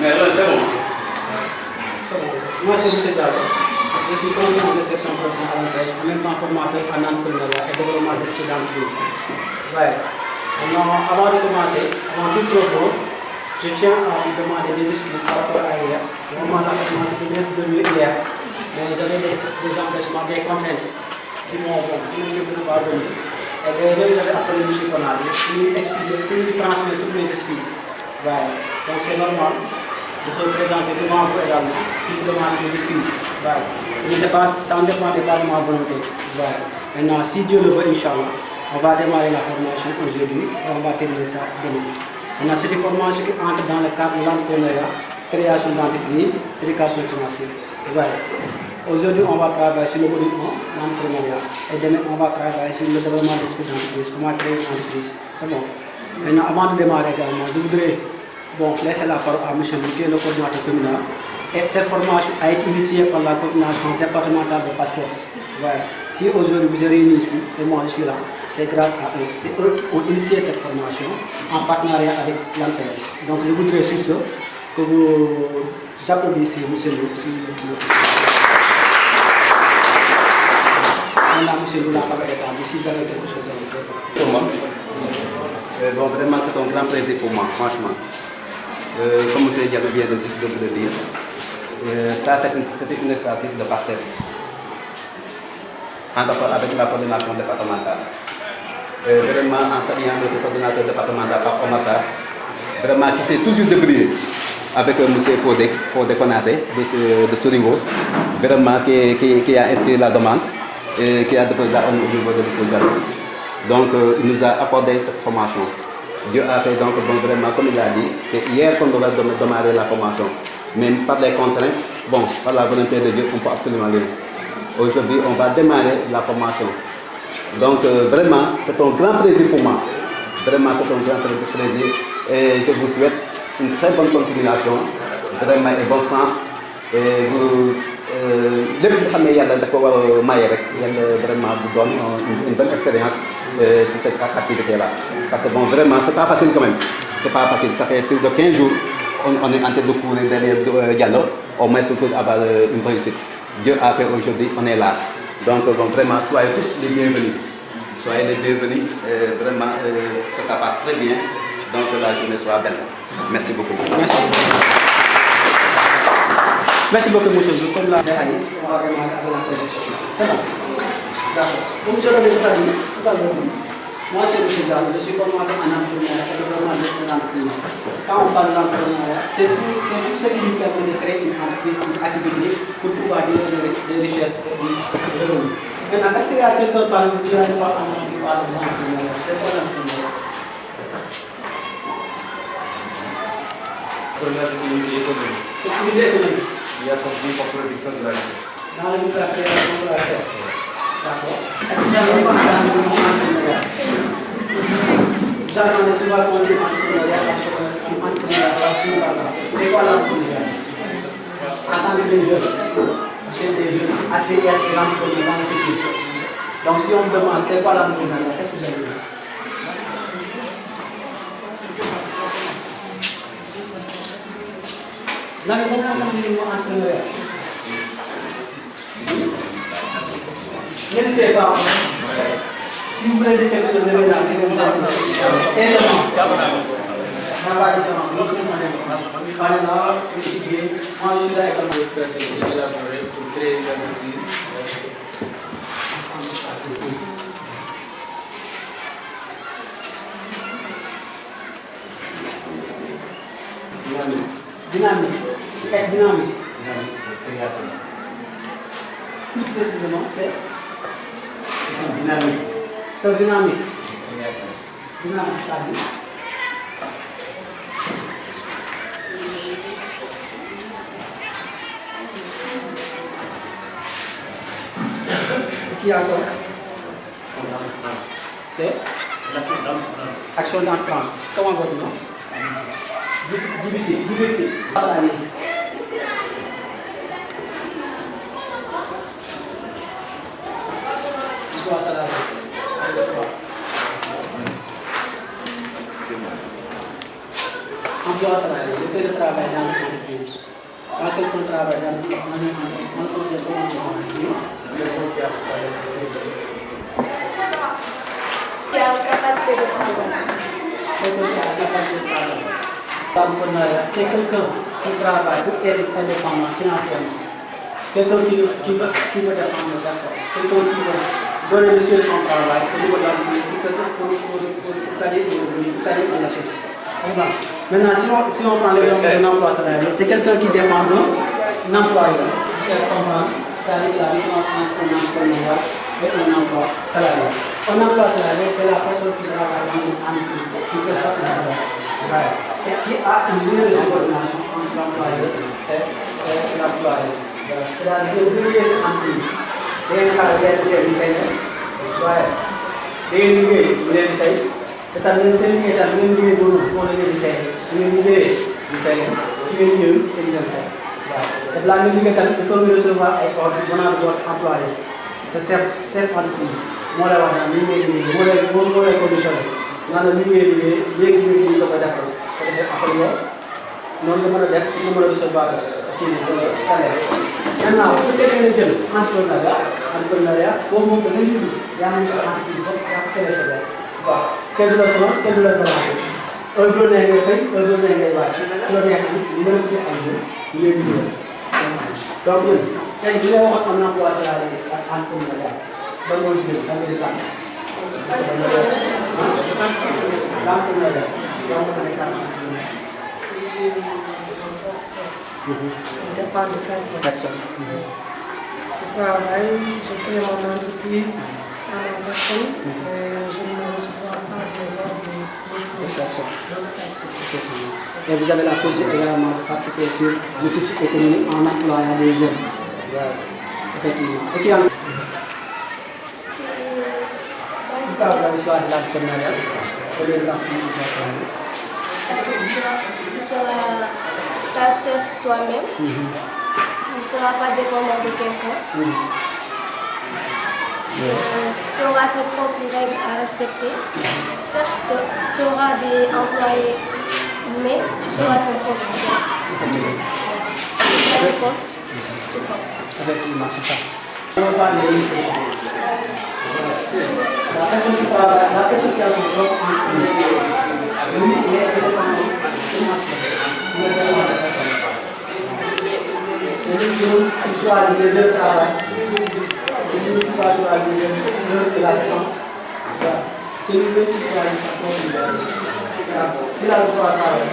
Mais c'est bon. Moi, c'est M. Diallo. Je suis conseiller de section professionnelle à l'ANPEJ, en même temps formateur en entrepreneuriat et développement d'esprit d'entreprise. Ouais. Avant de commencer, avant tout propos, je tiens à vous demander des excuses par rapport à hier. Au moment de la formation qui vient de lui hier, mais j'avais des empêchements, des contraintes qui m'ont pas venir. Et d'ailleurs, j'avais appelé M. Konal pour lui transmettre toutes mes excuses. Ouais. Donc c'est normal. Je serai présenté devant vous également, qui vous demande des excuses. Ouais. Ça ne dépendait pas de ma volonté. Ouais. Maintenant, si Dieu le veut, Inch'Allah, on va démarrer la formation aujourd'hui et on va terminer ça demain. Maintenant, c'est une formation qui entre dans le cadre de l'entrepreneuriat, création d'entreprise, éducation financière. Ouais. Aujourd'hui, on va travailler sur le module 1, l'entrepreneuriat. Et demain, on va travailler sur le développement d'esprit d'entreprise, comment créer une entreprise. C'est bon. Maintenant, avant de démarrer également, je voudrais laisser la parole à M. Louis, qui est le coordinateur communal. Et cette formation a été initiée par la coordination départementale de PASTEF. Ouais. Si aujourd'hui vous êtes réunis ici, et moi je suis là, c'est grâce à eux. C'est eux qui ont initié cette formation en partenariat avec l'ANPEJ. Donc je voudrais sur ce que vous applaudissiez M. Louis. Maintenant, M. Louis, la parole est à vous. Si vous avez quelque chose à dire. Pour moi, vraiment, c'est un grand plaisir pour moi, franchement. Comme M. Diallo vient de le dire, ça c'était une initiative de PASTEF en rapport avec la coordination départementale. Vraiment, en saluant notre coordinateur départemental par Omassa, vraiment qui s'est toujours débrouillé avec M. Fodé Konaté de ce niveau, vraiment qui a inscrit la demande et qui a déposé la au niveau de M. Diallo. Donc, il nous a accordé cette formation. Dieu a fait donc vraiment, comme il a dit, c'est hier qu'on devait démarrer la formation. Même par les contraintes, par la volonté de Dieu, on peut absolument rien. Aujourd'hui, on va démarrer la formation. Donc, vraiment, c'est un grand plaisir pour moi. Vraiment, c'est un grand plaisir. Et je vous souhaite une très bonne continuation, vraiment, et bon sens. Et vous, vraiment vous donne une bonne expérience sur cette activité-là. Parce que vraiment, c'est pas facile quand même. C'est pas facile. Ça fait plus de 15 jours on est en train de courir derrière Diallo. Au moins, pour avoir une réussite. Dieu a fait aujourd'hui, on est là. Donc, vraiment, soyez tous les bienvenus. Soyez les bienvenus. Vraiment, que ça passe très bien. Donc, la journée soit belle. Merci beaucoup. Merci. Merci beaucoup, M. Zou. Comme l'a dit, on va démarrer avec la projection. C'est bon. D'accord. Comme je l'avais tout à l'heure, moi, c'est M. Diallo. Je suis formateur en entrepreneuriat et développement d'esprit d'entreprise. Quand on parle d'entrepreneuriat, c'est tout ce qui nous permet de créer une entreprise, une activité pour pouvoir générer des richesses et des revenus. Maintenant, est-ce qu'il y a quelqu'un parmi vous qui a pas entendu parler de l'entrepreneuriat? C'est quoi l'entrepreneuriat? L'entrepreneuriat, c'est une idée économique. C'est une idée économique. Il y a compris pour production de la richesse. Dans le but de la création de la richesse. D'accord. Est-ce que vous avez pas entendu l'entrepreneuriat? Vous avez entendu souvent qu'on dit entrepreneuriat, c'est quoi l'entrepreneuriat? En tant que des jeunes, c'est des jeunes aspirés à des entrepreneurs dans le futur. Donc si on me demande c'est quoi l'entrepreneuriat, qu'est-ce que vous allez dire? Vous n'avez jamais entendu le mot entrepreneuriat? N'hésitez pas. Si vous voulez dire quelque chose, levez la main, vous avez et moi, je suis là également. Élaborer pour créer une entreprise. Dynamique. Être dynamique. Plus précisément, c'est une dynamique. C'est dynamique. Dynamique, c'est-à-dire. Qui a encore? C'est action d'entreprendre. Comment votre nom? DBC. Salarié. Quoi salarié? emploi salarié, le fait de travail dans l'entreprise. Quand quelqu'un travaille dans l'entreprise, qui a une capacité de travail. c'est quelqu'un qui a la capacité de travail. L'entrepreneuriat, c'est quelqu'un qui travaille pour être indépendant financièrement. Quelqu'un qui veut dépendre de personne. Quelqu'un qui veut donner le ciel son travail au niveau de l'entreprise pour gagner des revenus, pour gagner de la richesse. Maintenant, si on prend l'exemple d'un emploi salarié, c'est quelqu'un qui dépend d'un employeur. Il faut comprendre, c'est-à-dire la différence entre un entrepreneur et un emploi salarié. Un emploi salarié, c'est la personne qui travaille dans une entreprise, qui fait ça pour ça. Et qui a une ligne de subordination entre l'employeur et l'employé. C'est-à-dire que deux liens entreprises. Des gens qui ont été c'est-à-dire seen liggéey daal ngeen liggéey boobu moo la ngeen di fay su ngeen liggéeyee ñu fay leen su ngeen ñëw te ñu leen fay waaw te balaa ngeen liggéey tamit il faut nga recevoir ay ordres venant de votre employé sa chef entreprise moo lay wax naan li ngay liggéey moo lay conditionné naan la li ngay liggéey léegi ñu ko koy defal ko defee après yow noonu nga mën a def pour nga mën a recevoir kii bi sa salaire. Maintenant bu fekkee ne jël entrepreneuriat boobu moom da ngay libre yaa ngi sa entreprise bopp yaa ko télé sa bopp waaw kenn du la sonal kenn du la déranger heure bu la neexee ngay xëy heure bu la neexee ngay wàcc su la neexee ñu mën a tuddee ay jours ñu leen di ñëw donc yéen tey bi nga waxoon am emploi salarié ak entrepreneuriat ba mooy si da ngay tànn l'entrepreneuriat donc da ngay tànn dépend de personne. Je travaille, je crée mon entreprise à ma personne, je ne reçois pas des ordres d'autres personnes. Et vous avez la possibilité également de participer sur le tissu économique en employant des jeunes. Effectivement. Et qui en pourquoi vous avez choisi l'entrepreneuriat? Parce que tu seras ta chef toi-même, tu ne seras pas dépendant de quelqu'un. Tu auras tes propres règles à respecter. Certes, tu auras des employés, mais tu seras ton propre chef. Ça dépend, je pense. Effectivement, c'est ça. On va parler la personne qui travaille, la personne qui a son propre entreprise, lui, il est indépendant financièrement. Il est indépendant de personne. C'est lui qui choisit les heures de travail. C'est lui qui va choisir l'heure de la leçon. C'est lui qui choisit sa propre liberté. S'il a le droit de travailler,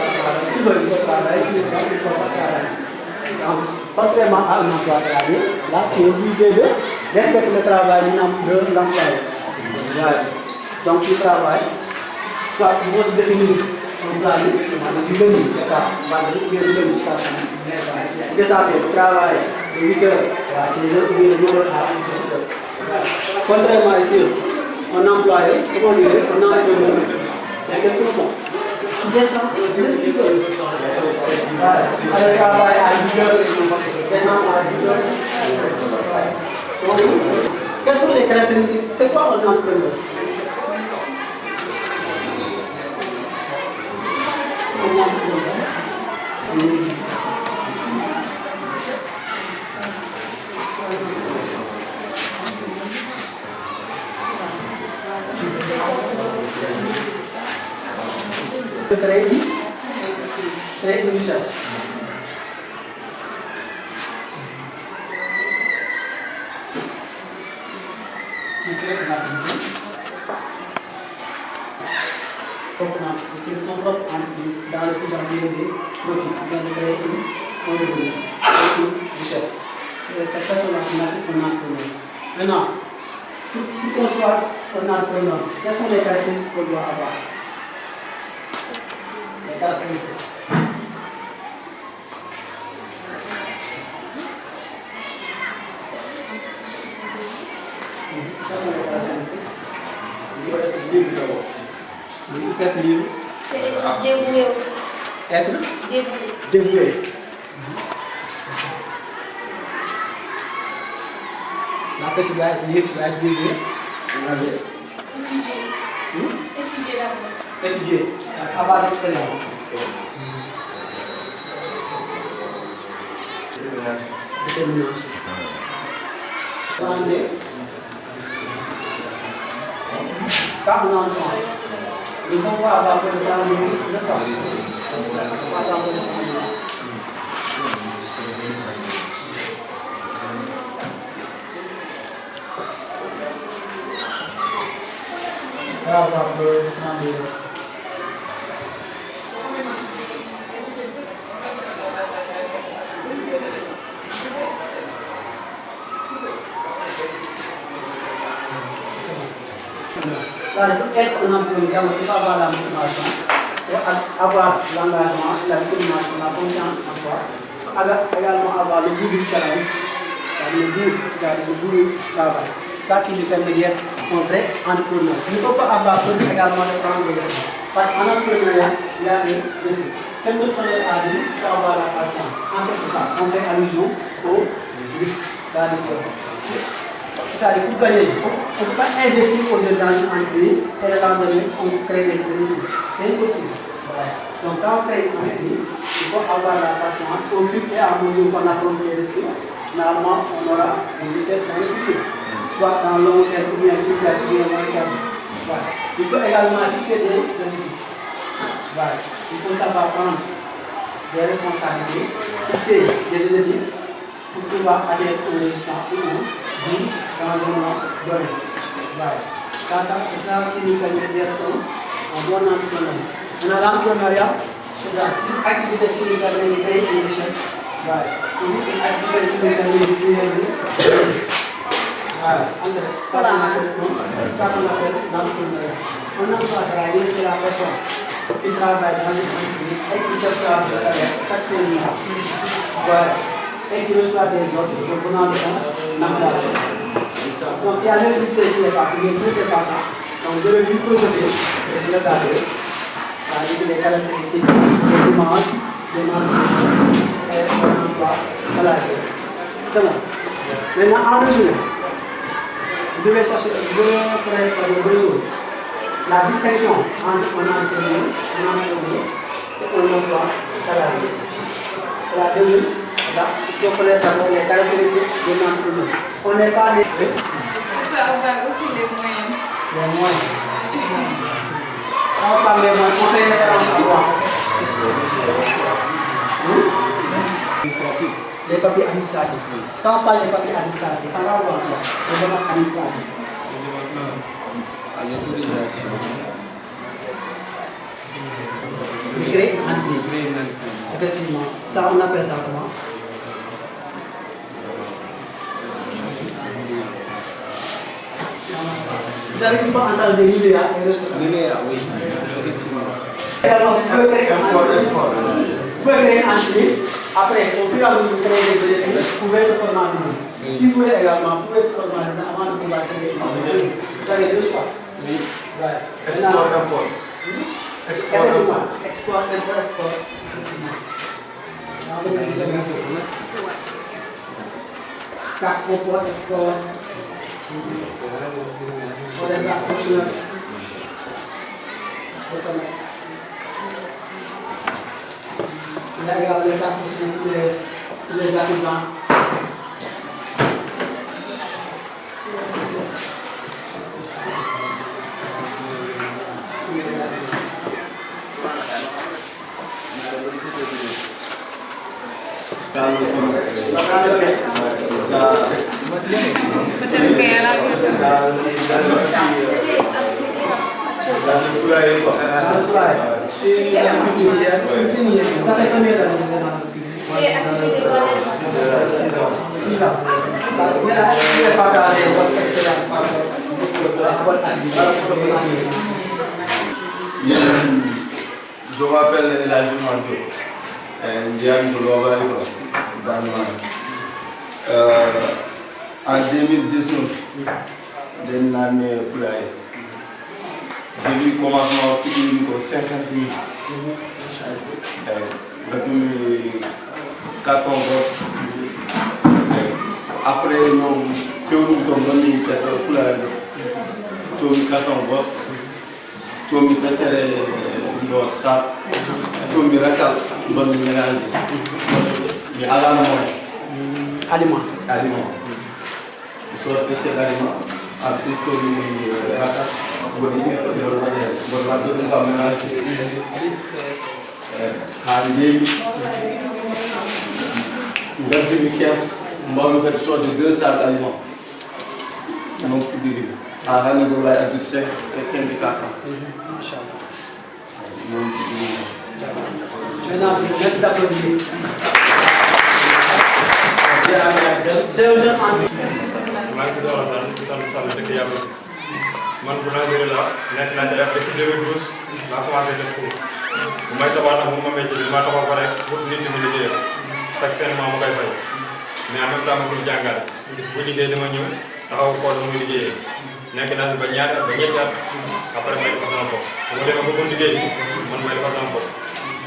s'il veut le travail, s'il ne veut pas travailler. Contrairement à un emploi salarié, là, tu es obligé de respecter le travail de l'employé. Donc, tu travailles, soit il faut se définir un plan du lundi jusqu'à vendredi, ou du lundi jusqu'à samedi. Déjà, tu travailles de 8h à 16h ou de 9h à 17h. Contrairement ici, un employé, comment dire, un entrepreneur, c'est quelque chose. Tu descends, tu travailles à 10h, descends à 10h. Quelles sont les caractéristiques? C'est quoi un entrepreneur? Créer une richesse. C'est une propre entreprise dans le but d'enlever des profits, de créer un revenu, une richesse. C'est cette personne-là qu'on appelle un entrepreneur. Maintenant, pour qu'on soit un entrepreneur, quelles sont les caractéristiques qu'on doit avoir? Les caractéristiques. Quelles sont les caractéristiques? Il faut être libre d'abord. Il faut être libre. C'est être dévoué aussi. Être Dévoué. dévoué. La personne doit être libre, doit être dévouée. Étudier. Étudier d'abord. Étudier, avoir l'expérience. Détermination. Prendre. Quand on entend, nous ne pouvons pas avoir peur de prendre des risques, n'est-ce pas? Nous ne pouvons pas avoir peur de prendre des risques. Pas avoir peur de prendre des risques. Pour être un employeur, il faut avoir la motivation, avoir l'engagement, la détermination, la confiance en soi. Il faut également avoir le goût du challenge, le goût du travail. C'est ça qui lui permet d'être un vrai entrepreneur. Il ne faut pas avoir peur également de prendre des risques. Parce qu'en entrepreneuriat, il y a des risques. Comme notre frère a dit, il faut avoir la patience. En fait, c'est ça. On fait allusion aux risques. C'est-à-dire pour gagner, on ne peut pas investir aujourd'hui dans une entreprise et le lendemain on crée des bénéfices. C'est impossible. Voilà. Donc quand on crée une entreprise, il faut avoir la patience. Au fur et à mesure qu'on affronte les risques, normalement on aura une richesse dans le futur. Soit dans long terme ou bien long terme. Voilà. Il faut également fixer des objectifs. Voilà. Il faut savoir prendre des responsabilités, fixer des objectifs pour pouvoir atteindre un résultat ou dans un moment donné. Voilà. C'est ça qui nous permet d'être un bon entrepreneur. L'entrepreneuriat, c'est une activité qui nous permet de créer une richesse. Voilà. Une activité qui nous permet de créer une richesse. Voilà. Ça qu'on appelle l'entrepreneuriat. Un emploi salarié, c'est la personne qui travaille dans une entreprise et qui reçoit du salaire chaque mois. Voilà. Et qui reçoit des autres venant de son emploi. Donc il y a l'électricité qui est partie, mais ce n'était pas ça. Donc je l'ai vu projeter, et je l'ai gardé, avec les caractéristiques des images, des entreprises et de l'emploi salarié. C'est bon. Maintenant, en résumé, vous devez chercher, vous devez connaître deux choses. La distinction entre un entrepreneur et un emploi salarié. La deuxième, il faut connaître d'abord les caractéristiques de l'entrepreneur. On n'est pas les... On peut avoir aussi les moyens. Les moyens. Quand on parle des moyens, on fait référence à quoi? Les papiers administratifs. Quand on parle des papiers administratifs, ça va voir quoi? Les démarches administratives. À l'autorisation. Créer une entreprise. Effectivement. Ça, on appelle ça comment? Vous avez une fois entendu des Niléa et restaurants? Niléa, oui. Effectivement. Vous pouvez créer une entreprise. Après, au fur et à mesure de créer des bénéfices, vous pouvez se formaliser. Si vous voulez également, vous pouvez se formaliser avant de pouvoir créer une entreprise. Vous avez deux choix. Oui. Ouais. Export, import. Effectivement. Export, import, export. Carte import, export. On est là, fonctionnaire. Le commerce. Il y a également les cartes fonctionnaires pour les artisans. Ça fait combien d'années que vous êtes dans l'entreprise? Et activité de la 6 ans. Mais là, je ne vais pas garder votre expérience par rapport à votre activité. Je m'appelle Elijah Manjo. Et je suis en 2019, j'ai l'année employé. Depuis le commencement, j'ai eu 50 000. J'ai 4 ans. Après, nous avons eu 4 ans. Nous avons sac, mais à la main. aliment. aliment. Soit fait aliment, après tout le rattache, bon il est bon la deuxième fois mélanger. En 2015, on a fait soit de 2 sacs d'aliments. Donc il dit à Rana de la de 5 et 4 ans. Inch'Allah. Maintenant, merci d'applaudir. C'est un jeune en maa ngi tudd Alassane sant dëkk Yàlla man boulangerie la nekk naa ci depuis 2012 maa commencé def cours bu may tabax nag mun ma métier bi ma tabax ba rek pour nit ñi mu liggéeyal chaque fin de mois ma koy fay mais en même temps ma siy jàngale gis bu liggéey dama ñëw taxaw xool nu muy liggéeyee nekk naa si ba ñaari at ba ñetti at après may defar sama bopp bu ma demee ba bon liggéey bi man may defar sama bopp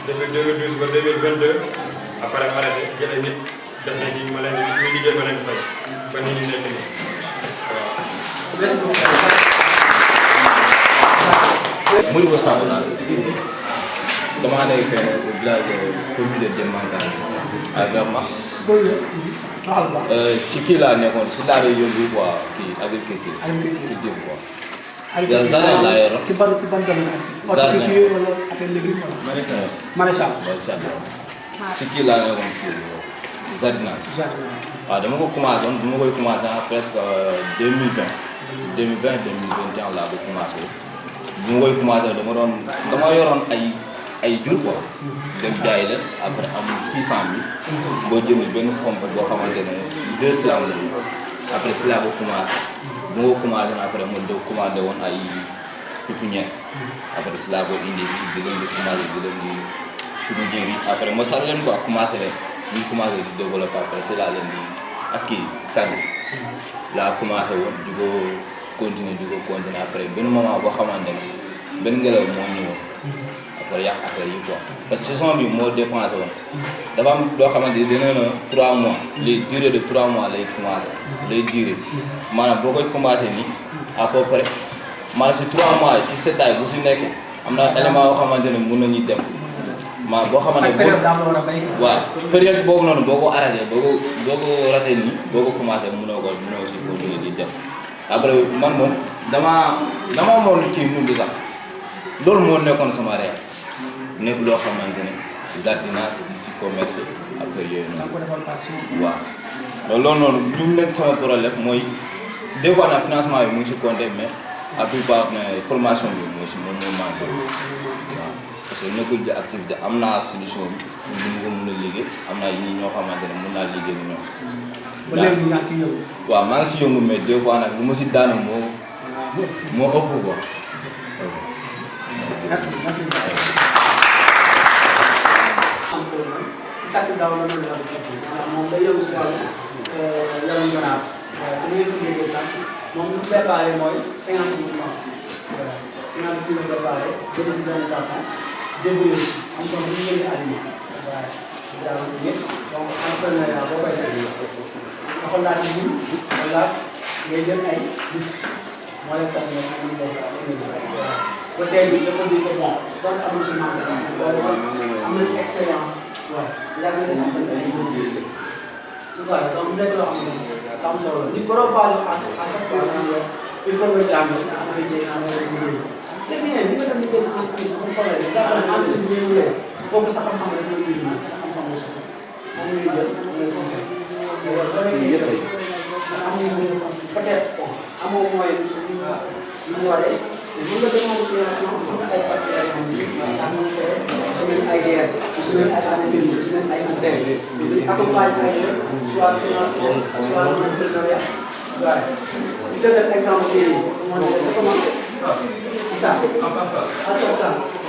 depuis 2012 ba 2022 après ma arrêté jël ay nit def nañ ci ma leen di muy liggéey ma leen di fay ba nit ñi nekk nii Modibo Samb laa damaa nekk au village de commune de Diamaguène à Verma ci kii laa nekkoon si laa doon yóbbu quoi kii agriculture culture quoi. Jardin laa yoroon. ci ban domaine horticulture wala affaire légumes wala. maraîchage. si kii laa nekkoon kii jardinage. waaw dama ko commencé woon dama koy commencé en presque 2020 2021 laa ko commencé bu ma koy commencé dama yoroon ay jur quoi dem jaay leen après am 600 000 boo jënd benn pompe boo xamante ne 2 cylindres la après si laa ko commencé bu ma ko commencé après ma doon commandé woon ay pépinière après si laa ko indi di leen di commencé di leen di pépinière yi après ma sax leen quoi commencé leen ñu commencé di développé après si laa leen di ak kii tàggu laa commencé woon di ko continuer après benn moment boo xamante ne benn ngelaw moo ñëwoon après yàq affaire yi quoi parce que saison bi moo dépensé woon dafa am loo xamante ni dina na 3 mois les durées de 3 mois lay commencé lay durée maanaam boo koy commencé nii à peu près maanaam si 3 mois si seddaay bu si nekkee am na élément yoo xamante ne mën nañuy dem maanaam boo xamante ne waaw période boobu noonu boo ko arrêté boo ko raté nii boo ko commencé mënoo si continuer di dem après man moom dama moom kii mun bi sax loolu moo nekkoon sama réew nekk loo xamante ne jardinage di si commerce après yooyu noonu waaw loolu noonu lu mu nekk sama problème mooy des fois nag financement bi mu ngi si compté mais à plupart formation bi moo manqué waaw parce que nekkul di activité am naa solution bi mu ko mën a liggéey am naa ñi ñoo xamante ne mën naa liggéey ak ñoom. ba léegi yaa ngi si yëngu. waaw maa ngi si yëngu mais des fois nag lu ma si daanu moo ëpp quoi. merci. Sakk daaw la mën a moom day yëngu si wàllu yaram ganaar dañu leen di liggéey sax moom lu préparé mooy 50 000 francs 50 000 préparé jënd si benn carton débrouillé am na lu ñu jënd aliment waaw daal yëpp donc entrepreneuriat boo koy def dafa laaj ñun dafa laaj ngay jël ay risques moo leen tax ñu ba tey bi je peux dire que bon donc amul si manqué sax am na si expérience waaw yàgg na si am ay bénéfices waaw donc mu nekk loo xam ne am solo la ni borom base à chaque fois il faut nga jàng am métier am liggéey c'est bien ni nga dem liggéey sa entreprise am problème jàppale entreprise bi ñëwee kooku sa xam-xam rek la jëriñ sa xam-xam la soxla moom la ñuy jël moom lay soxla mais yow boo nekkee yëpp amoo peut-être amoo moyen yu mu waree mën nga demande financement am na ay partenaires yoo xam ne semaine ay DER semaine ay ANACIM semaine ay ANPEJ dañuy accompagner ay jeunes soit financement soit entrepreneuriat waaye bu jëlee exemple bii nii moo ne c'est comment ça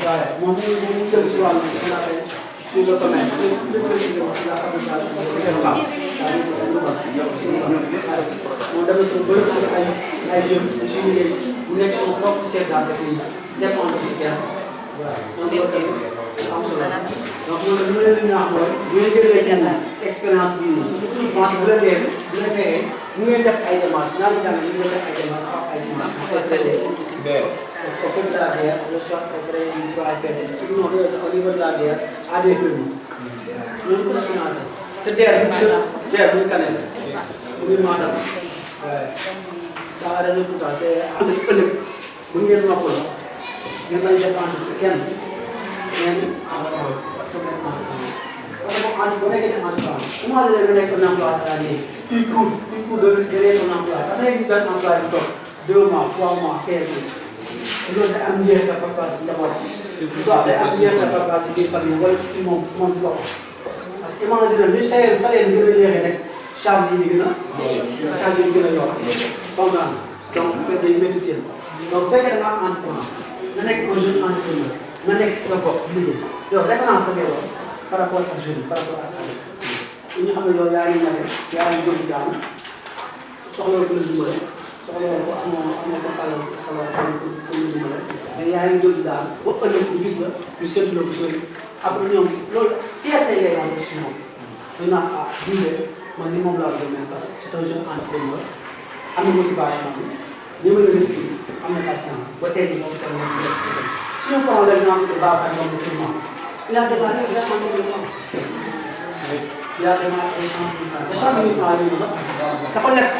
waaye moom ñu jël si wàllu sur le commerce plus précisément sur la fabrication moom dama ci bëri ay jeunes suñu liggéey mu nekk son propre chef d'entreprise dépendre ci kenn voilà donc loolu tamit am solo donc loolu lu leen di ñaax mooy bu ngeen jëlee ci expérience bii nii pense bu leen neexee bu ngeen def ay démarches ñaari jàng ñu ngeen def ay démarches ak ay démarches auprès de la DER soit auprès du PAIPD non au niveau de la DER à des permis loolu ko financé te DER terre muy Kanel muy Matam waaye dans la région Fouta c'est ëllëg bu ngeen noppal ngeen bañ dépendre si kenn ngeen parce que bu nekkee en emploi comment nga nekk un emploi salarié puis court de créer un emploi parce que léegi benn emploi bi toog 2 mois 3 mois feeñ loolu day am njeexital parfois si njaboot day am njeexital parfois si biir famille wala si moom si boppam parce que imagine ni salaire bi gën a yéexee rek charge yi di gën a yokk comprendre donc bu fekkee day métti seen donc bu fekkee da nga am entrepreneur nga nekk un jeune entrepreneur nga nekk si sa bopp liggéey yow référence sa bopp par rapport ak jeune par rapport ak année ñu xam ne yow yaa ngi ñafe yaa ngi jóg daanu soxla ko la dimbale soxla woon ko amoo ko tàllal sa loxo pour ñu dimbale mais yaa ngi jóg daanu ba ëllëg ñu gis la ñu seetlu la bu sori après ñoom loolu fierté ngay lancer si moom dañ naan ah dundee man ni moom laa gën parce que c'est un jeune entrepreneur am na motivation bi ñëw na risque bi am na patience ba tey jii moom tamit ñu des si on prend l'exemple de Babacar Ngom de Sèvres il a démarré avec 100 000 francs il a démarré avec 100 000 francs te 100 000 francs yooyu sax dafa lekk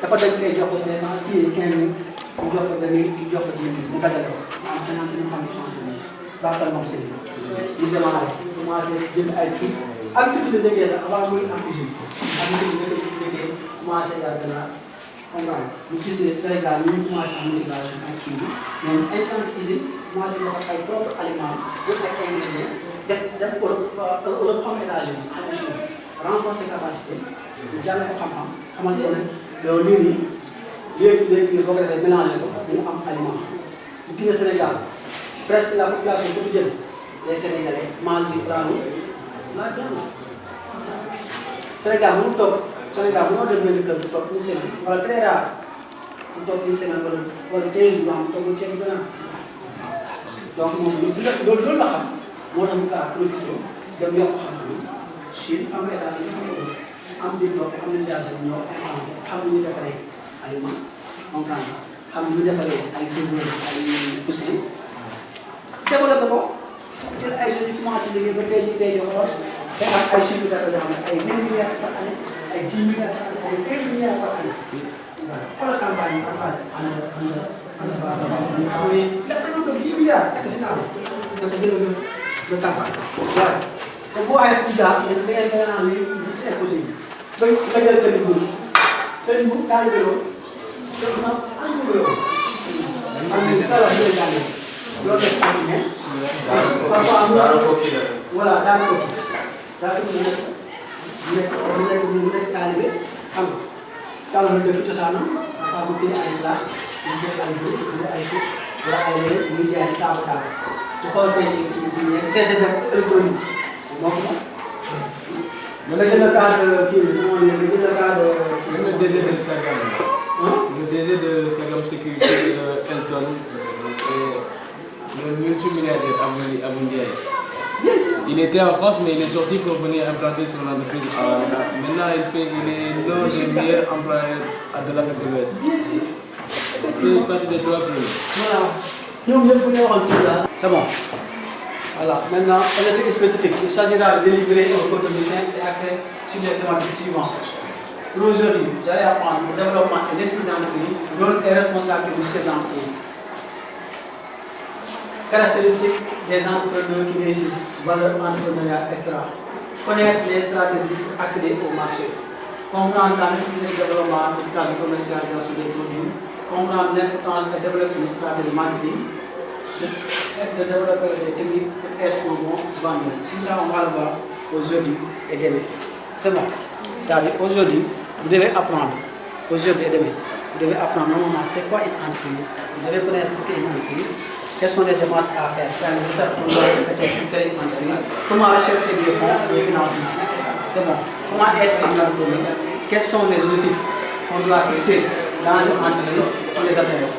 dafa dañ koy jox ko 500 kii 15 000 ñu jox ko 20 000 ñu jox ko 10 000 mu dajale ko am 50 000 francs de changement Babacar Ngom Sèvres ñu démarré commencé jënd ay kii am tuuti de liggéey sax avant muy am usine am tuuti de liggéey commencé yàgg naa comprendre ñu gis ne Sénégal ñu commencé am motivation ak kii bi mais intrant usine commencé defar ay propre aliment jël ay ingrédients def Europe xam élargi am Chine renforcer capacité ñu jàng ko xam-xam xamante ne yow lii nii léegi boo ko defee mélangé ko dañu am aliment ñu gis ne Sénégal presque la population quotidienne des Sénégalais mangent du brano la viande Sénégal mënu toog Sénégal mënoo dem benn kër bu toog une semaine wala très rare mu toog une semaine wala 15 jours am toog ceeb gën a donc moom loolu la xam moo tax ñu kaa profité dem yokk xam-xam Chine am état yi am diplôme am médiation ñoo inventé xam nu ñu defaree aliment comprendre xam nu ñu defaree ay développé ay poussin développé ko jël ay jeunes yu commencé liggéey ba tey jii tey jii xool te am ay chiffres d'affaires yoo xam ne ay 20 milliards par année ay 10 milliards par année ay 15 milliards par année. voilà xoolal campagne bi campagne lekk na ko 10 milliards lekk si naaw dafa gën a campagne. voilà te bu waxee fu jaar da ngay naan ni c'est impossible nga jël seen nguur daal di jëloon te na entouré woon. am na si kala jëlee jàngee loolu def am ne. parfois am na voilà daal ko nekk taalibe xam nga kàlla na dëkk cosaanam dafa am téye ay plat ñu def ay dugub ñu ay suuf wala ay leneen muy jaay taabu taabu su xool tey jii fii nekk CCD électronique moo ko moom. nga jël carte kii bi moo ne nga jël carte kii. Le DG de Sagam. Le DG de Sagam Sécurité Elton le multimilliardaire Abou Ndiaye. Il était en France, mais il est sorti pour venir implanter son entreprise. Maintenant, il est l'un des meilleurs employeurs de l'Afrique de l'Ouest. Il fait partie des 3 premiers. Voilà. C'est bon. Voilà. Maintenant, un étude spécifique. Il s'agira de délivrer un contenu simple et axé sur les thématiques suivantes. Pour aujourd'hui, vous allez apprendre le développement et l'esprit d'entreprise, rôle et responsabilité du chef d'entreprise. Caractéristiques des entrepreneurs qui réussissent, valeurs entrepreneuriales, etc. Connaître les stratégies pour accéder au marché. Comprendre la nécessité de développement des stratégies de commercialisation des produits. Comprendre l'importance de développer une stratégie marketing. De développer des techniques pour être un bon vendeur. Tout ça, on va le voir aujourd'hui et demain. C'est bon. C'est-à-dire aujourd'hui, vous devez apprendre. Aujourd'hui et demain. Vous devez apprendre normalement c'est quoi une entreprise. Vous devez connaître ce qu'est une entreprise. Quelles sont les démarches à faire? C'est-à-dire les étapes qu'on doit répéter pour créer une entreprise. Comment rechercher des fonds, des financements. C'est bon. Comment être un entrepreneur? Quels sont les objectifs qu'on doit fixer dans une entreprise pour les atteindre?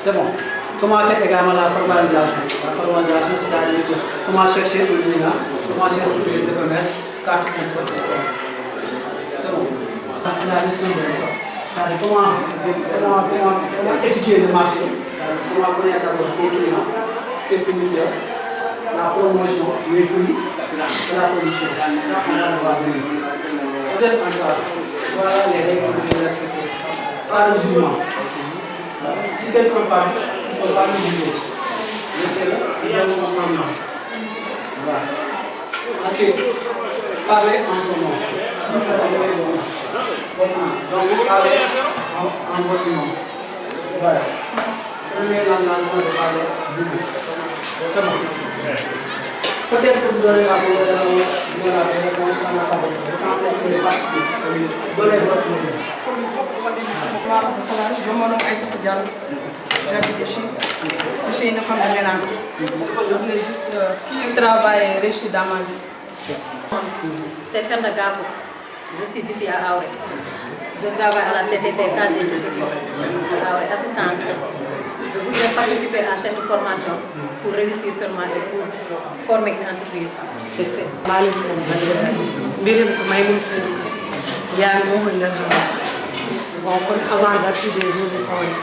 C'est bon. Comment faire également la formalisation? La formalisation, c'est-à-dire comment chercher le client, comment chercher les e-commerce, carte import, etc. C'est bon. La gestion des stocks. C'est-à-dire comment étudier le marché, comment connaître d'abord ses clients, ses fournisseurs, la promotion, les prix et la production. Ça, on va le voir venir. Vous êtes en classe. Voilà les règles que vous respectez. Pas de jugement. Si quelqu'un parle, il ne faut pas le juger. Laissez-le, il donne son nom. Voilà. Ensuite, parlez en son nom. Si vous avez le nom. Donc, vous parlez en votre nom. Voilà. Premier engagement de parler vous. C'est bon. Peut-être que vous donnez la réponse à la parole. L'essentiel, c'est de participer. Donnez votre nom. Je me nomme Aïssata Diallo. J'habite ici. Je suis une femme de ménage. Je voulais juste travailler et réussir dans ma vie. C'est Ferna Gabo. Je suis d'ici à Auré. Je travaille à la CTP Casier du Petit à Auré, assistante. Je voudrais participer à cette formation pour réussir seulement et pour former une entreprise. Bon, comme avant d'appui des eaux et forêts,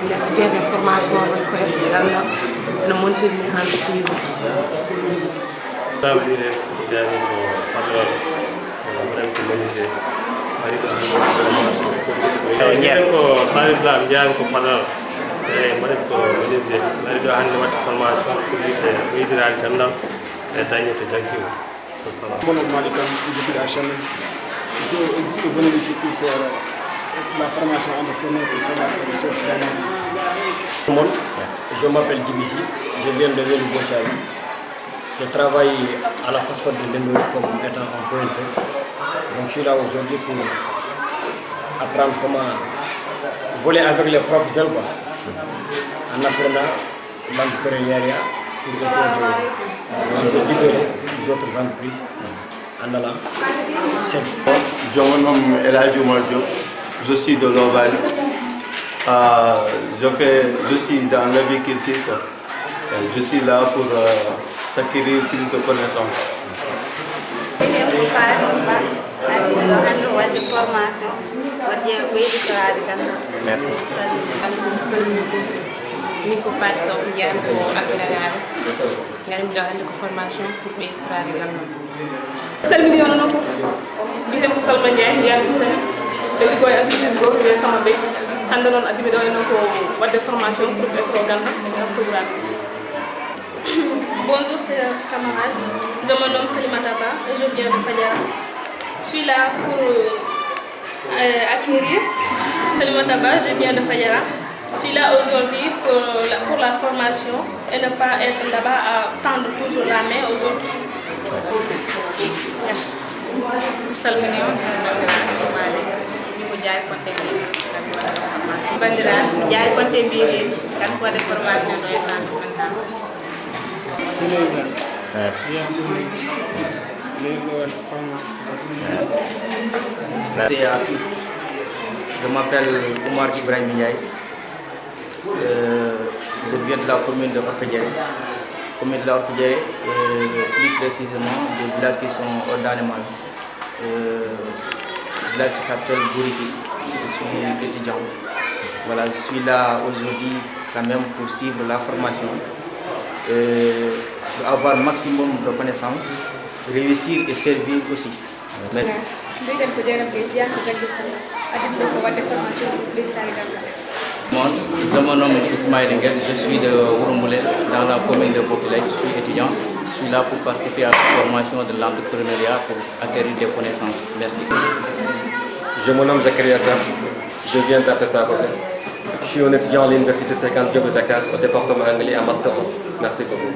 il y a des formations dans le monter une entreprise. La formation entrepreneur et savoir les ressources dans la vie. Je m'appelle Djibissi, je viens de l'île Bochari. Je travaille à la phosphate de l'Endori comme étant un pointeur. Donc je suis là aujourd'hui pour apprendre comment voler avec les propres ailes en apprenant l'entrepreneuriat pour essayer de se libérer des autres entreprises en allant. Je me nomme Elhadji Oumar Diop. Je suis de l'Oval. Je suis dans l'agriculture. Je suis là pour s'acquérir plus de connaissances. Formation pour les salmini on non fof biitem ko Salma Ndiaye yaami ko sene e liggoy entreprise go wiye sama bey hande noon addiɓe ɗo eno ko wadde formation pour ɓe ganda naftogural. Bonjour chers camarades, je me nomme Salimata Ba et je viens de Fadiara. Je suis là pour acquérir. Salimata Ba, je viens de Fadiara. Je suis là aujourd'hui pour la formation et ne pas être là-bas à tendre toujours la main aux autres. Merci à tous. Je m'appelle Oumar Ibrahim Ndiaye. Je viens de la commune de Orkadiéré. Commune de Orkadiéré, plus précisément des villages qui sont au Danemal. Village qui s'appelle Bouriki. Je suis étudiant. Voilà, je suis là aujourd'hui quand même pour suivre la formation, pour avoir un maximum de connaissances, réussir et servir aussi. Mais, je me nomme Ismaël Nguel, je suis de Ouroumboulé, dans la commune de Bokilay, je suis étudiant. Je suis là pour participer à la formation de l'entrepreneuriat pour acquérir des connaissances. Merci. Je me nomme Zakaria Sarr, je viens d'Atessakope. Je suis un étudiant à l'Université 50 Diop de Dakar, au département anglais à Master 1. Merci beaucoup.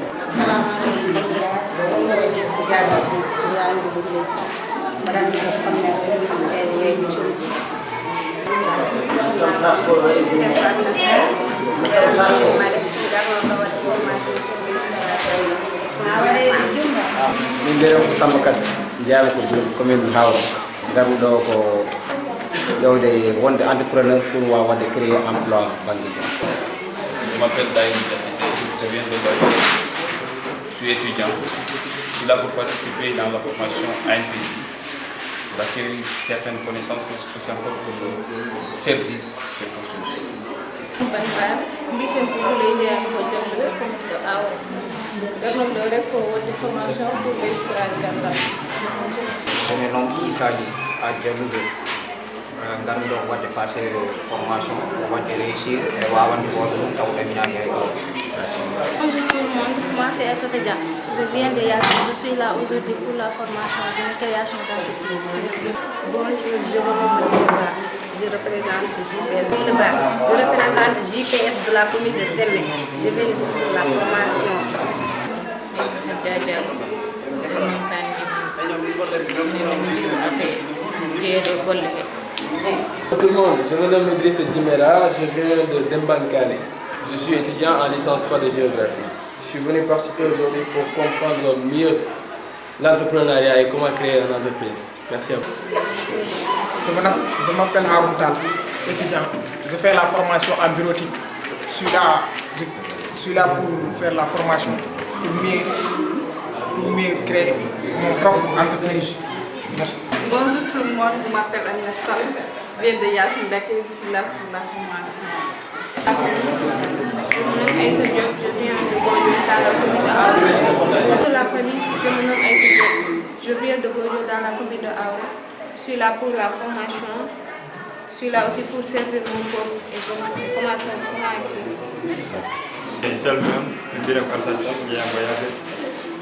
Min mbiyetee ko Samba Kassé jeyaami ko commune Hawra garmi ɗo ko ƴewde wonde entrepreneur pour wawa wadde créer emploi banque. Je m'appelle Daïm, je viens de Loïc. Je suis étudiant. Je suis là pour participer dans la formation ANPC, pour acquérir certaines connaissances pour servir quelque chose. darnoɓe ɗo rek ko wonde formation pour registrade gandal. Je me nomme Issa à Djaloubé. Garmi ɗo wadde passé formation pour wadde réussir e wawande woto ɗum taw ɗaminani hay goto. Bonjour tout le monde, moi c'est Aïssata Dia. Je viens de Yassine. Je suis là aujourd'hui pour la formation de la création d'entreprise. Merci. Bonjour, je m'appelle Leba. Je représente JPS. Je représente JPS de la commune de Sémé. Je viens ici pour la formation. Tout le monde, je me nomme Idriss Djimera, je viens de Dembankane. Je suis étudiant en licence 3 de géographie. Je suis venu participer aujourd'hui pour comprendre mieux l'entrepreneuriat et comment créer une entreprise. Merci à vous. Je m'appelle Haroun Tal, étudiant. Je fais la formation en bureautique. Je suis là pour faire la formation, pour mieux créer mon propre entreprise. Merci. Bonjour tout le monde, je m'appelle Amina Sall, je viens de Yassine Baké, je suis là pour la formation. Je me nomme Aïssa Diop, je viens de Goyo dans la commune de Aoura. Bonjour la famille, je me nomme Aïssa Diop, je viens de Goyo dans la commune de Aoura. Je suis là pour la formation, je suis là aussi pour servir mon peuple et comment écrire.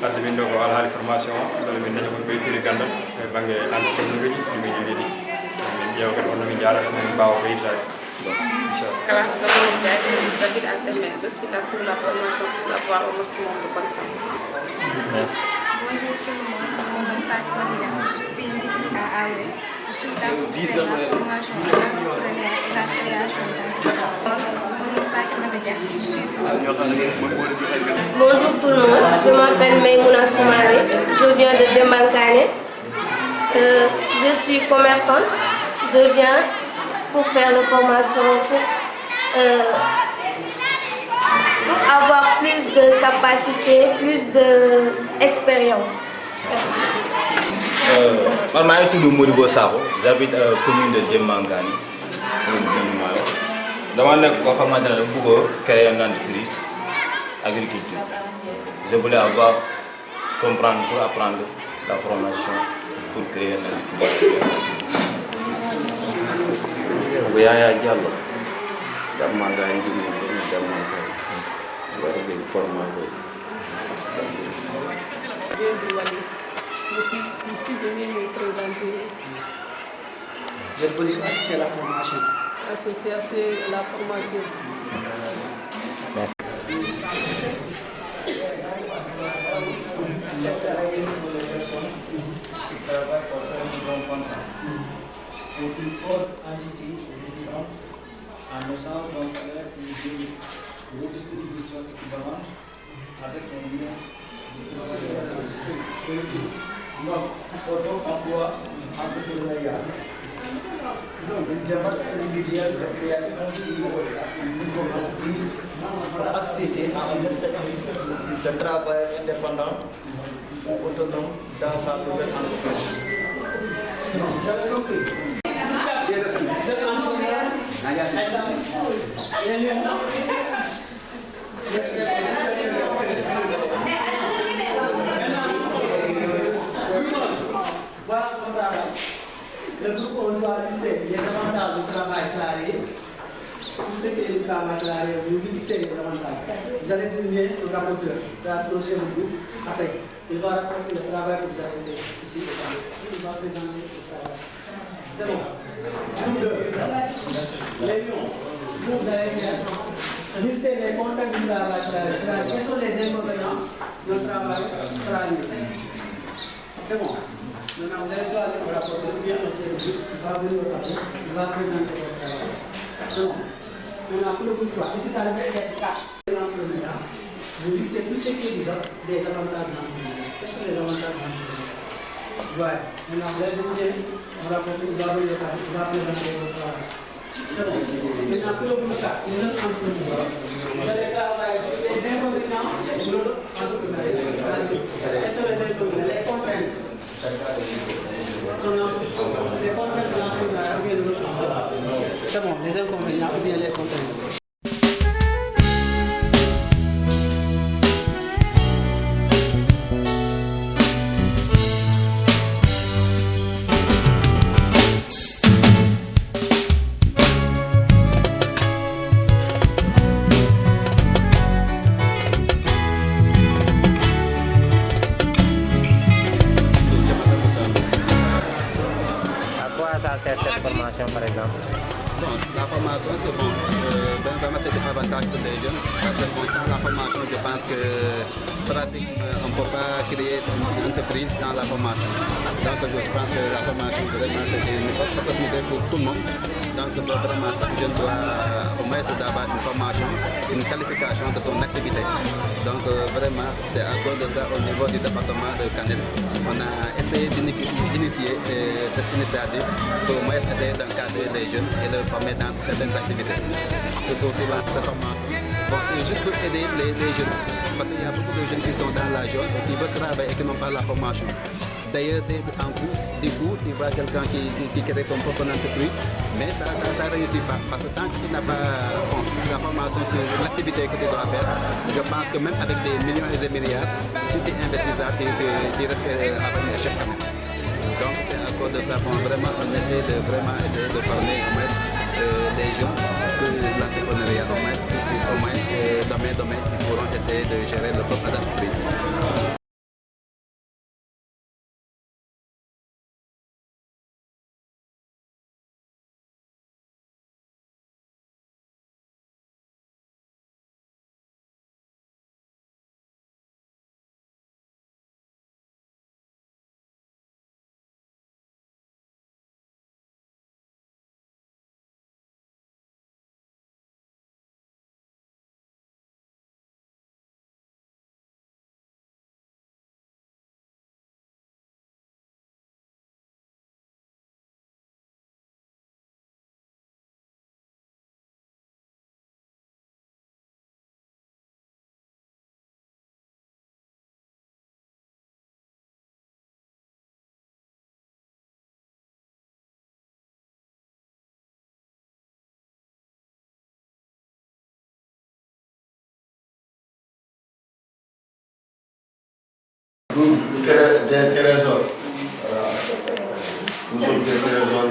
arde min ɗo ko alhaali formation walla min daña koye ɓeytiri gandal e banggue entrepreneur uji ɗimin jogui ɗi min ƴeewa kadi holno min jarata min mbawa ɓeyditade inchallah. Kala j'habite à Sémé. Je suis là pour la formation pour avoir un maximum de connaissances. Bonjour tout le monde, je me nomme Fatima Diagne. Je suis d'ici à Aouré. Je suis là pour faire la formation de l'entrepreneuriat et la création d'entreprises. Je me nomme Fatima Diagne. Je suis Bonjour tout le monde, je m'appelle Maïmouna Soumaré, je viens de Dembankane. Je suis commerçante, je viens pour faire la formation, pour avoir plus de capacité, plus d'expérience. Merci. Je suis Modibo Sabo, j'habite à la commune de Dembankane. Je suis créer une entreprise agriculture. Je voulais comprendre pour apprendre la formation pour créer une entreprise. Yaya Diallo, Dembankane une formation. Je suis venue me présenter. Vous êtes venu assister à la formation. Associé à la formation. Merci. Les personnes qui travaillent pour un grand contrat. Pour une autre entité résidente en échange d'un salaire ou de distribution équivalente avec un lien donc, auto-emploi entrepreneurial. Donc, une démarche individuelle de création d'une entreprise pour accéder à un statut de travail indépendant ou autonome dans sa nouvelle entreprise. Vous avez compris? Le groupe, on doit lister les avantages du travail salarié. Tout ce qui est du travail salarié, vous visitez les avantages. Vous allez désigner le rapporteur, ça va approcher le groupe. Après, il va rapporter le travail que vous avez fait ici. Il va présenter le travail. C'est bon. Groupe 2. Les lions. Vous allez bien lister les contacts du travail salarié. Quels sont les inconvénients du travail salarié? C'est bon. Maintenant, vous allez choisir le rapporteur, bien aussi le groupe, il va venir au tableau, il va présenter votre travail. C'est bon. Maintenant, pour le groupe 3, ici ça devait être 4. L'entrepreneuriat, vous listez tout ce qui est des avantages d'entrepreneuriat. Quels sont les avantages d'entrepreneuriat? Ouais. Maintenant, vous allez désigner un rapporteur, il va venir au tableau, il va présenter votre travail. C'est bon. Maintenant, pour le groupe 4, les autres entrepreneurs, vous allez travailler sur les inconvénients de l'entrepreneuriat. Quels sont les inconvénients? Les contraintes. Les contraintes de l'entrepreneuriat ou bien de l'autre. C'est bon, les inconvénients ou bien les contraintes. formation par exemple? Bon, la formation c'est bon. Vraiment c'est un avantage pour les jeunes. Parce que bon, sans la formation, je pense que pratiquement on ne peut pas créer une entreprise sans la formation. Donc je pense que la formation vraiment c'est une opportunité pour tout le monde. Donc vraiment chaque jeune doit au moins d'avoir une formation, une qualification de son activité. Donc vraiment c'est à cause de ça au niveau du département de Kanel. On a essayé d'initier cette initiative pour au moins essayer d'encadrer les jeunes et de former dans certaines activités, surtout sur cette formation. Bon, c'est juste pour aider les jeunes, parce qu'il y a beaucoup de jeunes qui sont dans la zone et qui veulent travailler et qui n'ont pas la formation. D'ailleurs, du coup, tu vois quelqu'un qui crée son propre entreprise, mais ça ne réussit pas, parce que tant que tu n'as pas la formation sur l'activité que tu dois faire, je pense que même avec des millions et des milliards, si tu investis ça, tu risques d'avoir un échec quand même. Donc c'est à cause de ça, bon, vraiment, on essaie de former au moins des jeunes que l'entrepreneuriat, au moins domaine, ils pourront essayer de gérer leur propre entreprise. Des trésors. Nous sommes des trésors.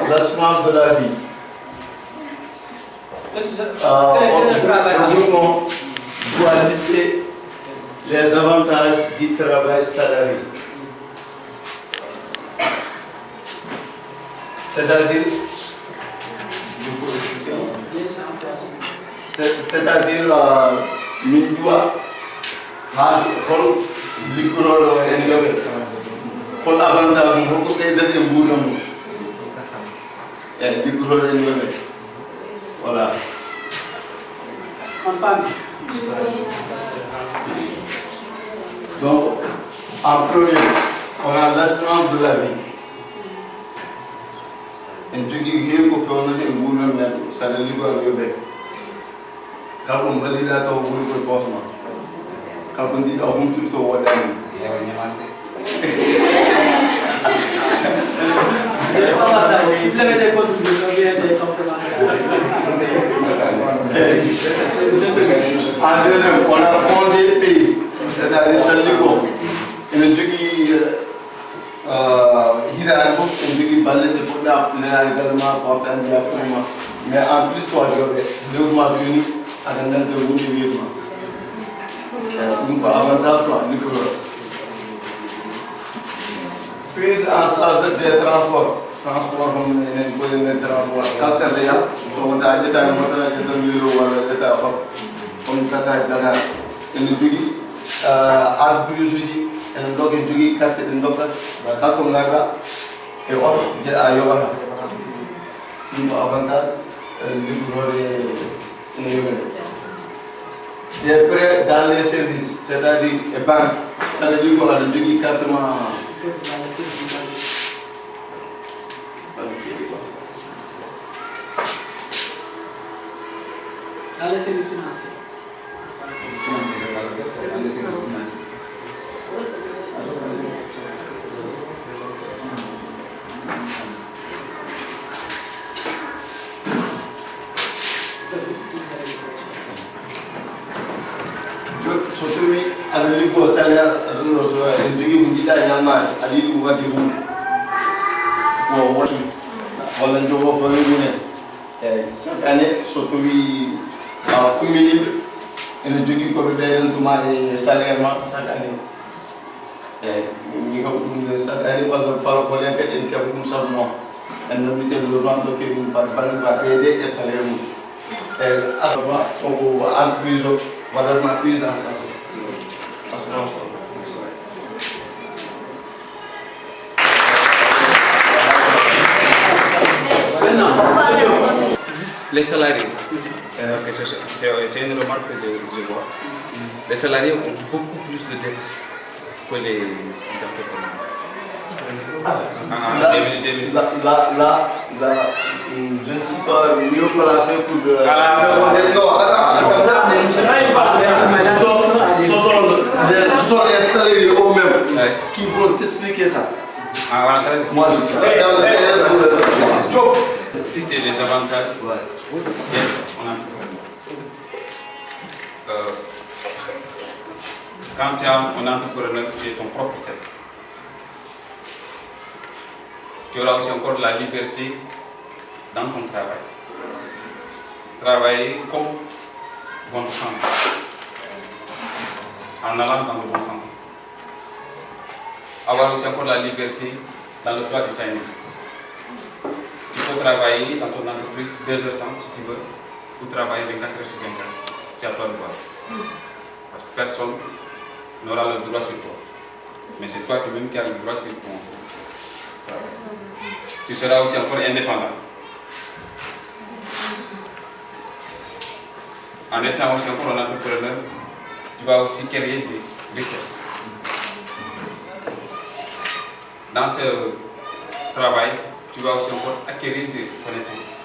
L'assurance de la vie. Le gouvernement doit lister les avantages du travail salarié. C'est-à-dire, nous devons xool li kuréel en yobe xool avantage mu ko koy def nguur na mu li kuréel en yobe voilà. Donc en premier on a l'assurance de la vie. En jogii ko fewna e nguur na men sa li ko yobe ka ko valida taw bu ko posma quand on dit on tout au Wadani. C'est pas mal, si vous avez des contributions, bien des complémentaires. En deuxième, on a fondé pays, c'est-à-dire Saliko, et le truc qui il a un truc qui balait de pour l'également quand on dit absolument. Mais en plus, toi, je vais 2 mois unis à la même de vous vivre. Donc, avantage quoi, prise en charge des transports comme les transports calcaire, on a été dans le moteur de l'État comme Tata et Dakar, et nous disons, à Brujudi, et nous disons, quartier de Ndoka, Katom Nagra, et autres, à Yoga. Donc, avantage, des prêts dans les services, c'est-à-dire les banques, ça veut dire qu'on a le cartement. Dans les services financiers. Surtout avec le salaire, nous avons chaque année, surtout à commune, et nous avons salaire chaque année. ñi ko dum sa ani wala par ko len kadi en kabu dum salmo en no mité logement do ke dum par ban ba PD et salaire mu avant ko entreprise wala ma prise en charge Les salariés, parce que c'est une remarque que je vois, les salariés ont beaucoup plus de dettes que les entrepreneurs. Là, je ne suis pas mieux placé pour... Ce sont les salariés eux-mêmes qui vont t'expliquer ça. Moi, je suis dans le terrain pour le... Citer les avantages, on a quand tu es un entrepreneur, tu es ton propre chef. Tu auras aussi encore la liberté dans ton travail. Travailler comme bon te semble, en allant dans le bon sens. Avoir aussi encore la liberté dans le choix du timing. Tu peux travailler dans ton entreprise 2 heures temps si tu veux, ou travailler 24 heures sur 24. C'est à toi de voir. Parce que personne n'aura le droit sur toi. Mais c'est toi même qui as le droit sur ton. Tu seras aussi encore indépendant. En étant aussi encore un entrepreneur, tu vas aussi créer des richesses. Dans ce travail, tu vas aussi encore acquérir des connaissances.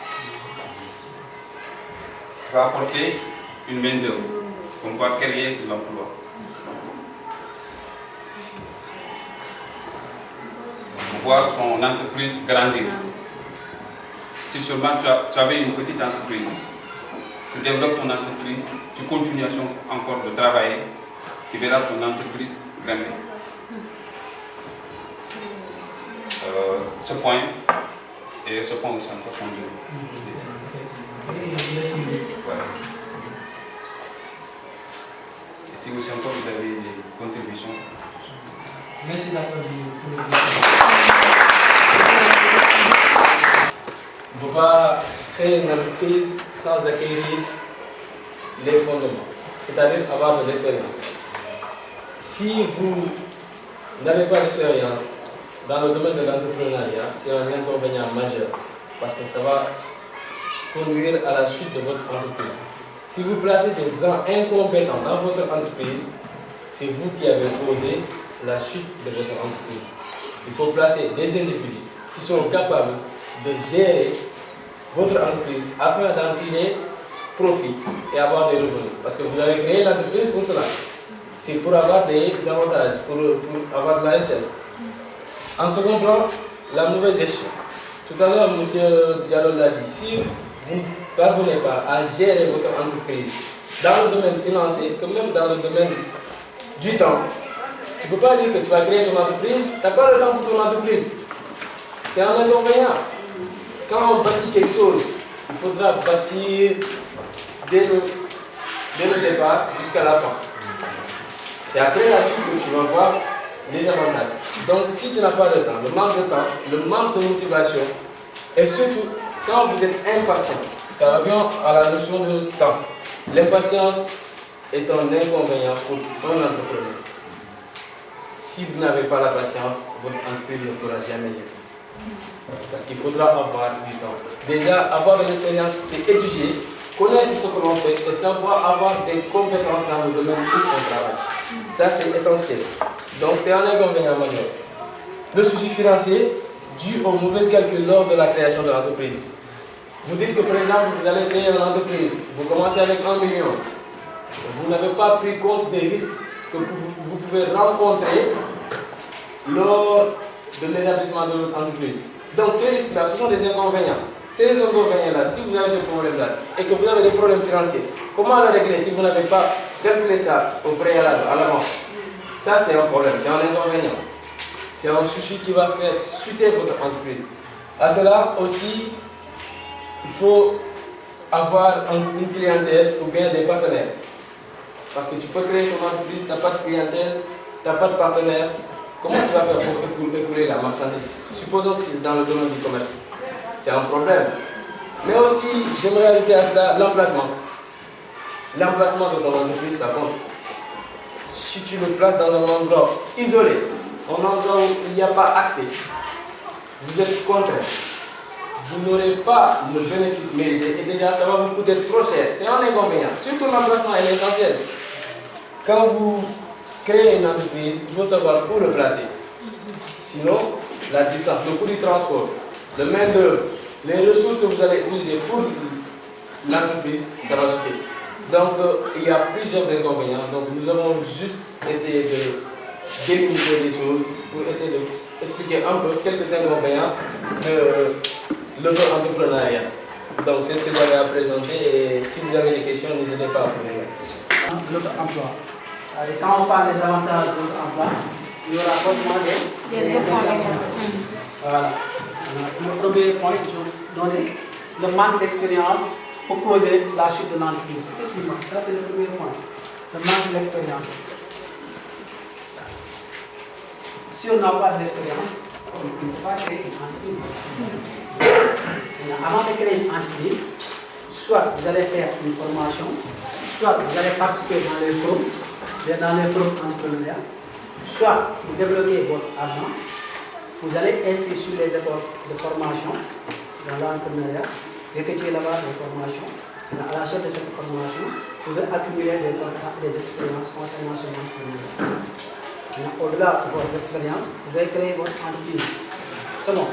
Tu vas apporter une main-d'œuvre, on va créer de l'emploi. Voir son entreprise grandir. Si seulement tu avais une petite entreprise, tu développes ton entreprise, tu continues encore de travailler, tu verras ton entreprise grandir. Ce point et ce point aussi encore changé. Et si aussi encore vous avez des contributions. Merci d'applaudir pour le On ne peut pas créer une entreprise sans acquérir les fondements, c'est-à-dire avoir de l'expérience. Si vous n'avez pas d'expérience dans le domaine de l'entrepreneuriat, c'est un inconvénient majeur parce que ça va conduire à la chute de votre entreprise. Si vous placez des gens incompétents dans votre entreprise, c'est vous qui avez causé la chute de votre entreprise. Il faut placer des individus qui sont capables de gérer votre entreprise afin d'en tirer profit et avoir des revenus. Parce que vous avez créé l'entreprise pour cela. C'est pour avoir des avantages, pour avoir de la richesse. En second plan, la mauvaise gestion. Tout à l'heure, M. Diallo l'a dit, si vous ne parvenez pas à gérer votre entreprise dans le domaine financier, comme même dans le domaine du temps, tu ne peux pas dire que tu vas créer ton entreprise, tu n'as pas le temps pour ton entreprise. C'est un inconvénient. Quand on bâtit quelque chose, il faudra bâtir dès le départ jusqu'à la fin. C'est après la suite que tu vas voir les avantages. Donc si tu n'as pas de temps, le manque de motivation, et surtout quand vous êtes impatient, ça revient à la notion de temps. L'impatience est un inconvénient pour un entrepreneur. Si vous n'avez pas la patience, votre entreprise ne pourra jamais y être. Parce qu'il faudra avoir du temps. Déjà, avoir de l'expérience, c'est étudier, connaître ce que l'on fait et savoir avoir des compétences dans le domaine où on travaille. Ça, c'est essentiel. Donc, c'est un inconvénient majeur. Le souci financier, dû aux mauvais calculs lors de la création de l'entreprise. Vous dites que, par exemple, vous allez créer une entreprise, vous commencez avec 1 million. Vous n'avez pas pris compte des risques que vous pouvez rencontrer lors de l'établissement de votre entreprise. Donc ces risques-là, ce sont des inconvénients. Ces inconvénients-là, si vous avez ce problème-là et que vous avez des problèmes financiers, comment le régler si vous n'avez pas calculé ça au préalable, à l'avance? Ça, c'est un problème, c'est un inconvénient. C'est un souci qui va faire chuter votre entreprise. À cela aussi, il faut avoir une clientèle ou bien des partenaires. Parce que tu peux créer ton entreprise, tu n'as pas de clientèle, tu n'as pas de partenaire, comment tu vas faire pour écouler la marchandise? Supposons que c'est dans le domaine du commerce. C'est un problème. Mais aussi, j'aimerais ajouter à cela l'emplacement. L'emplacement de ton entreprise, ça compte. Si tu le places dans un endroit isolé, un endroit où il n'y a pas accès, vous êtes contraint. Vous n'aurez pas le bénéfice mérité et déjà ça va vous coûter trop cher. C'est un inconvénient. Surtout l'emplacement est essentiel. Quand vous créez une entreprise, il faut savoir où le placer. Sinon, la distance, le coût du transport, le main-d'œuvre, les ressources que vous allez utiliser pour l'entreprise, ça va sauter. Donc, il y a plusieurs inconvénients. Donc, nous avons juste essayé de délimiter les choses pour essayer d'expliquer un peu quelques inconvénients de l'auto-entrepreneuriat. Donc, c'est ce que j'avais à présenter et si vous avez des questions, n'hésitez pas à poser la question. L'auto-emploi. Quand on parle des avantages de l'auto-emploi, il y aura forcément des inconvénients. Voilà. Le premier point, je vais donner le manque d'expérience pour causer la chute de l'entreprise. Effectivement, ça c'est le premier point. Le manque d'expérience. Si on n'a pas d'expérience, on ne peut pas créer une entreprise. Avant de créer une entreprise, soit vous allez faire une formation, soit vous allez participer dans les forums entrepreneuriales, soit vous débloquez votre argent, vous allez inscrire sur les écoles de formation dans l'entrepreneuriat, effectuer là-bas des formations. Et à la suite de cette formation, vous pouvez accumuler des contacts et des expériences concernant ce l'entrepreneuriat. Au-delà de votre expérience, vous allez créer votre entreprise. C'est bon.